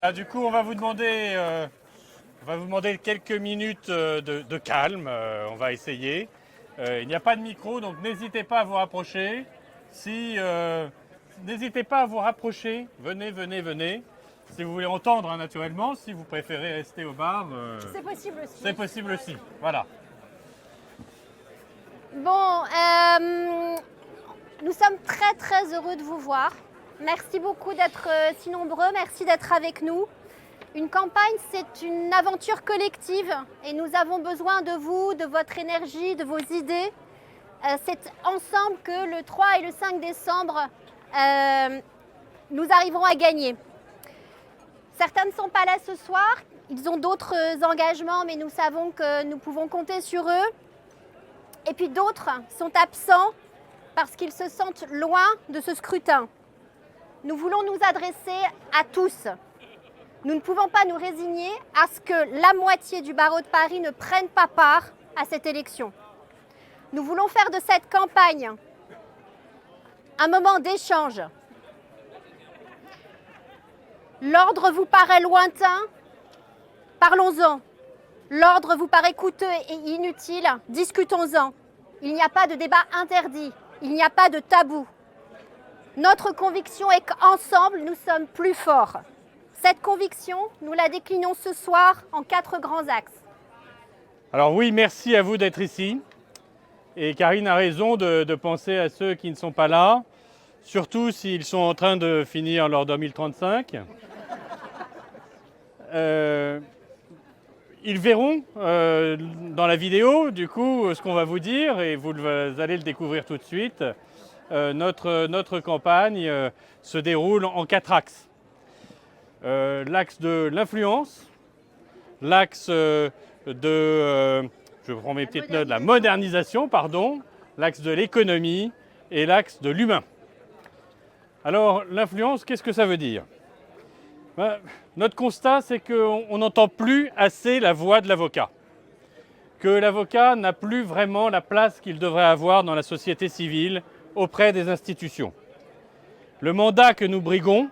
Ah, du coup, on va vous demander quelques minutes de calme. On va essayer. Il n'y a pas de micro, donc n'hésitez pas à vous rapprocher. N'hésitez pas à vous rapprocher. Venez, venez, venez. Si vous voulez entendre, hein, naturellement. Si vous préférez rester au bar, C'est possible aussi. c'est possible aussi. Voilà. Bon, nous sommes très très heureux de vous voir. Merci beaucoup d'être si nombreux, merci d'être avec nous. Une campagne, c'est une aventure collective et nous avons besoin de vous, de votre énergie, de vos idées. C'est ensemble que le 3 et le 5 décembre, nous arriverons à gagner. Certains ne sont pas là ce soir, ils ont d'autres engagements, mais nous savons que nous pouvons compter sur eux. Et puis d'autres sont absents parce qu'ils se sentent loin de ce scrutin. Nous voulons nous adresser à tous. Nous ne pouvons pas nous résigner à ce que la moitié du barreau de Paris ne prenne pas part à cette élection. Nous voulons faire de cette campagne un moment d'échange. L'ordre vous paraît lointain? Parlons-en. L'ordre vous paraît coûteux et inutile? Discutons-en. Il n'y a pas de débat interdit, il n'y a pas de tabou. Notre conviction est qu'ensemble, nous sommes plus forts. Cette conviction, nous la déclinons ce soir en 4 grands axes. Alors oui, merci à vous d'être ici. Et Karine a raison de penser à ceux qui ne sont pas là, surtout s'ils sont en train de finir leur 2035. Ils verront dans la vidéo, du coup, ce qu'on va vous dire, et vous allez le découvrir tout de suite. Notre campagne se déroule en 4 axes. L'axe de l'influence, l'axe je prends mes petites notes, la modernisation, pardon, l'axe de l'économie et l'axe de l'humain. Alors, l'influence, qu'est-ce que ça veut dire? Notre constat, c'est qu'on n'entend plus assez la voix de l'avocat, que l'avocat n'a plus vraiment la place qu'il devrait avoir dans la société civile auprès des institutions. Le mandat que nous briguons,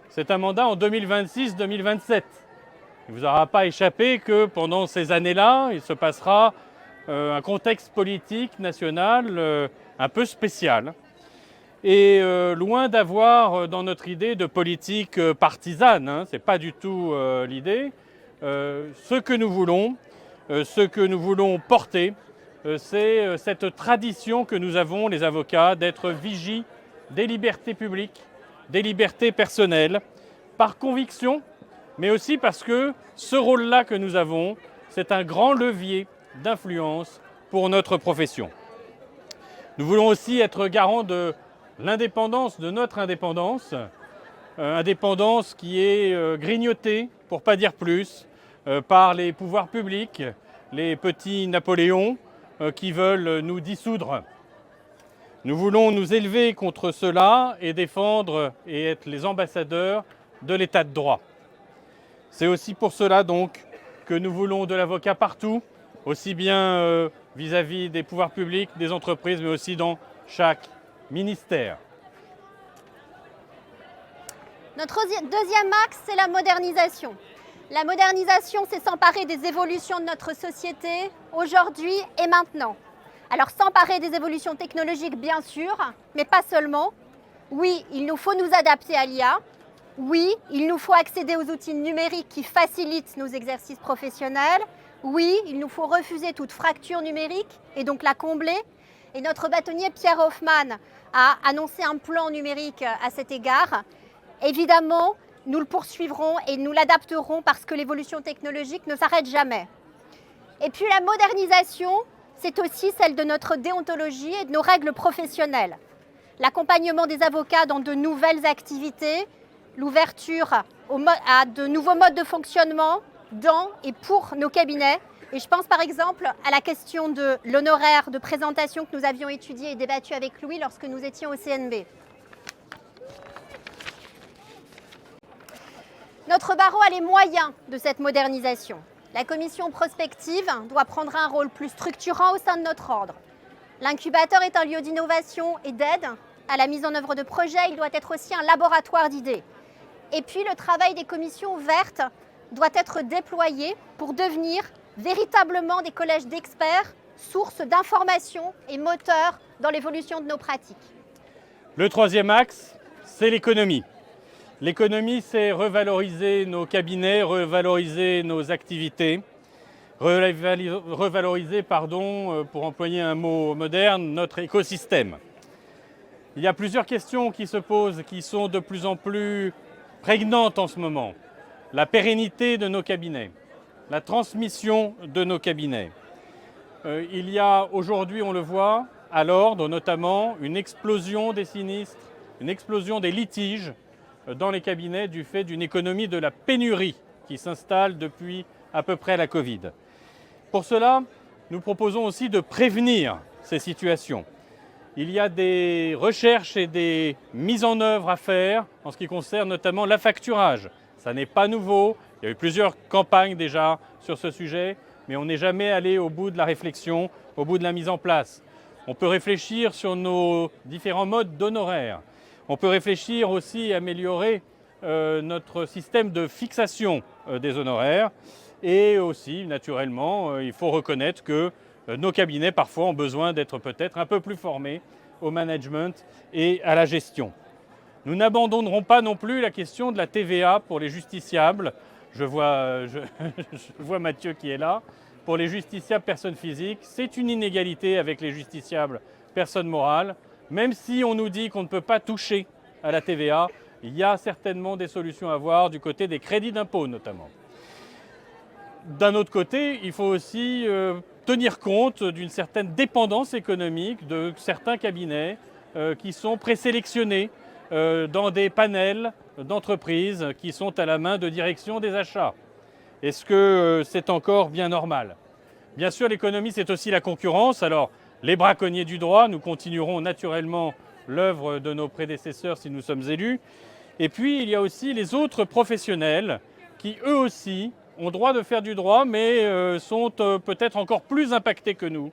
c'est un mandat en 2026-2027. Il ne vous aura pas échappé que pendant ces années-là, il se passera un contexte politique national un peu spécial. Et loin d'avoir dans notre idée de politique partisane, hein, ce n'est pas du tout l'idée, ce que nous voulons porter, c'est cette tradition que nous avons, les avocats, d'être vigies des libertés publiques, des libertés personnelles, par conviction, mais aussi parce que ce rôle-là que nous avons, c'est un grand levier d'influence pour notre profession. Nous voulons aussi être garants de l'indépendance, de notre indépendance, indépendance qui est grignotée, pour ne pas dire plus, par les pouvoirs publics, les petits Napoléons qui veulent nous dissoudre. Nous voulons nous élever contre cela et défendre et être les ambassadeurs de l'état de droit. C'est aussi pour cela donc que nous voulons de l'avocat partout, aussi bien vis-à-vis des pouvoirs publics, des entreprises, mais aussi dans chaque ministère. Notre deuxième axe, c'est la modernisation. La modernisation, c'est s'emparer des évolutions de notre société, aujourd'hui et maintenant. Alors s'emparer des évolutions technologiques, bien sûr, mais pas seulement. Oui, il nous faut nous adapter à l'IA. Oui, il nous faut accéder aux outils numériques qui facilitent nos exercices professionnels. Oui, il nous faut refuser toute fracture numérique et donc la combler. Et notre bâtonnier Pierre Hoffman a annoncé un plan numérique à cet égard. Évidemment, nous le poursuivrons et nous l'adapterons parce que l'évolution technologique ne s'arrête jamais. Et puis la modernisation, c'est aussi celle de notre déontologie et de nos règles professionnelles. L'accompagnement des avocats dans de nouvelles activités, l'ouverture à de nouveaux modes de fonctionnement dans et pour nos cabinets. Et je pense par exemple à la question de l'honoraire de présentation que nous avions étudié et débattu avec Louis lorsque nous étions au CNB. Notre barreau a les moyens de cette modernisation. La commission prospective doit prendre un rôle plus structurant au sein de notre ordre. L'incubateur est un lieu d'innovation et d'aide à la mise en œuvre de projets. Il doit être aussi un laboratoire d'idées. Et puis le travail des commissions vertes doit être déployé pour devenir véritablement des collèges d'experts, source d'informations et moteurs dans l'évolution de nos pratiques. Le troisième axe, c'est l'économie. L'économie, c'est revaloriser nos cabinets, revaloriser nos activités, revaloriser, pour employer un mot moderne, notre écosystème. Il y a plusieurs questions qui se posent, qui sont de plus en plus prégnantes en ce moment. La pérennité de nos cabinets, la transmission de nos cabinets. Il y a aujourd'hui, on le voit, à l'ordre notamment, une explosion des sinistres, une explosion des litiges dans les cabinets du fait d'une économie de la pénurie qui s'installe depuis à peu près la Covid. Pour cela, nous proposons aussi de prévenir ces situations. Il y a des recherches et des mises en œuvre à faire en ce qui concerne notamment l'affacturage. Ça n'est pas nouveau, il y a eu plusieurs campagnes déjà sur ce sujet, mais on n'est jamais allé au bout de la réflexion, au bout de la mise en place. On peut réfléchir sur nos différents modes d'honoraires. On peut réfléchir aussi à améliorer notre système de fixation des honoraires. Et aussi, naturellement, il faut reconnaître que nos cabinets, parfois, ont besoin d'être peut-être un peu plus formés au management et à la gestion. Nous n'abandonnerons pas non plus la question de la TVA pour les justiciables. Je vois Mathieu qui est là. Pour les justiciables personnes physiques, c'est une inégalité avec les justiciables personnes morales. Même si on nous dit qu'on ne peut pas toucher à la TVA, il y a certainement des solutions à voir du côté des crédits d'impôt notamment. D'un autre côté, il faut aussi tenir compte d'une certaine dépendance économique de certains cabinets qui sont présélectionnés dans des panels d'entreprises qui sont à la main de direction des achats. Est-ce que c'est encore bien normal? Bien sûr, l'économie, c'est aussi la concurrence. Alors, les braconniers du droit, nous continuerons naturellement l'œuvre de nos prédécesseurs si nous sommes élus. Et puis, il y a aussi les autres professionnels qui, eux aussi, ont droit de faire du droit, mais sont peut-être encore plus impactés que nous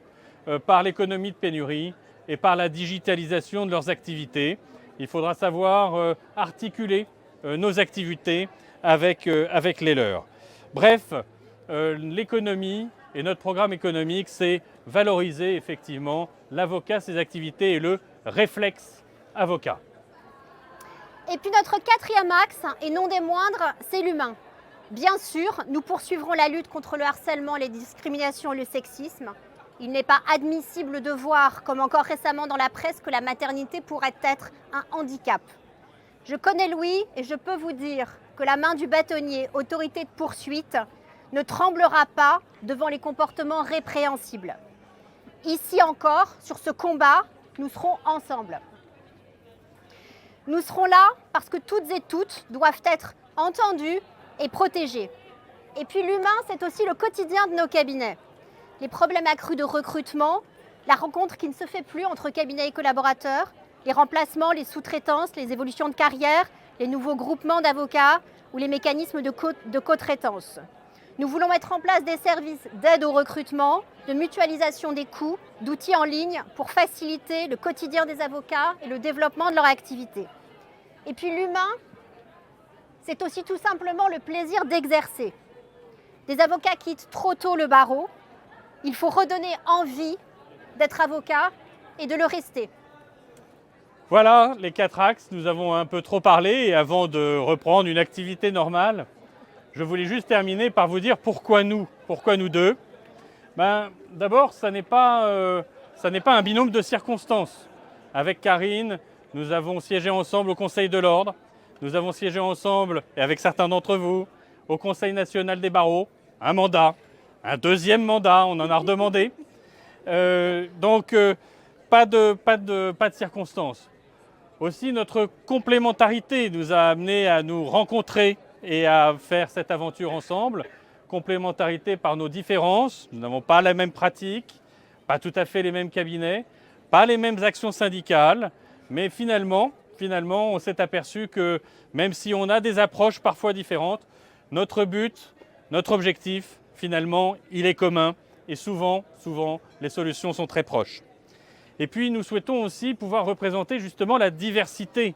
par l'économie de pénurie et par la digitalisation de leurs activités. Il faudra savoir articuler nos activités avec les leurs. Bref, l'économie et notre programme économique, c'est valoriser effectivement l'avocat, ses activités et le réflexe avocat. Et puis notre quatrième axe, et non des moindres, c'est l'humain. Bien sûr, nous poursuivrons la lutte contre le harcèlement, les discriminations et le sexisme. Il n'est pas admissible de voir, comme encore récemment dans la presse, que la maternité pourrait être un handicap. Je connais Louis et je peux vous dire que la main du bâtonnier, autorité de poursuite, ne tremblera pas devant les comportements répréhensibles. Ici encore, sur ce combat, nous serons ensemble. Nous serons là parce que toutes et toutes doivent être entendues et protégées. Et puis l'humain, c'est aussi le quotidien de nos cabinets. Les problèmes accrus de recrutement, la rencontre qui ne se fait plus entre cabinets et collaborateurs, les remplacements, les sous-traitances, les évolutions de carrière, les nouveaux groupements d'avocats ou les mécanismes de co-traitance. Nous voulons mettre en place des services d'aide au recrutement, de mutualisation des coûts, d'outils en ligne pour faciliter le quotidien des avocats et le développement de leur activité. Et puis l'humain, c'est aussi tout simplement le plaisir d'exercer. Des avocats quittent trop tôt le barreau. Il faut redonner envie d'être avocat et de le rester. Voilà les 4 axes, nous avons un peu trop parlé et avant de reprendre une activité normale, je voulais juste terminer par vous dire pourquoi nous deux. D'abord, ça n'est pas un binôme de circonstances. Avec Karine, nous avons siégé ensemble au Conseil de l'Ordre, nous avons siégé ensemble, et avec certains d'entre vous, au Conseil national des barreaux, un mandat, un deuxième mandat, on en a redemandé. Donc, pas de circonstances. Aussi, notre complémentarité nous a amenés à nous rencontrer et à faire cette aventure ensemble. Complémentarité par nos différences. Nous n'avons pas la même pratique, pas tout à fait les mêmes cabinets, pas les mêmes actions syndicales. Mais finalement, on s'est aperçu que même si on a des approches parfois différentes, notre but, notre objectif, finalement, il est commun. Et souvent, les solutions sont très proches. Et puis, nous souhaitons aussi pouvoir représenter justement la diversité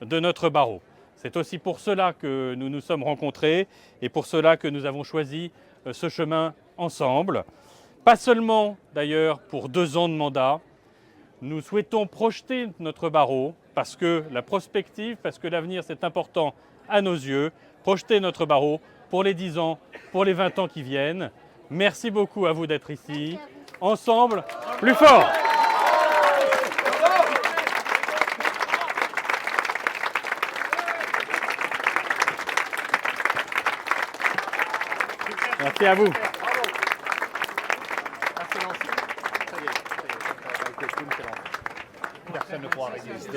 de notre barreau. C'est aussi pour cela que nous nous sommes rencontrés et pour cela que nous avons choisi ce chemin ensemble. Pas seulement d'ailleurs pour 2 ans de mandat, nous souhaitons projeter notre barreau parce que la prospective, parce que l'avenir c'est important à nos yeux, projeter notre barreau pour les 10 ans, pour les 20 ans qui viennent. Merci beaucoup à vous d'être ici. Ensemble, plus fort! Merci à vous. Personne ne pourra résister.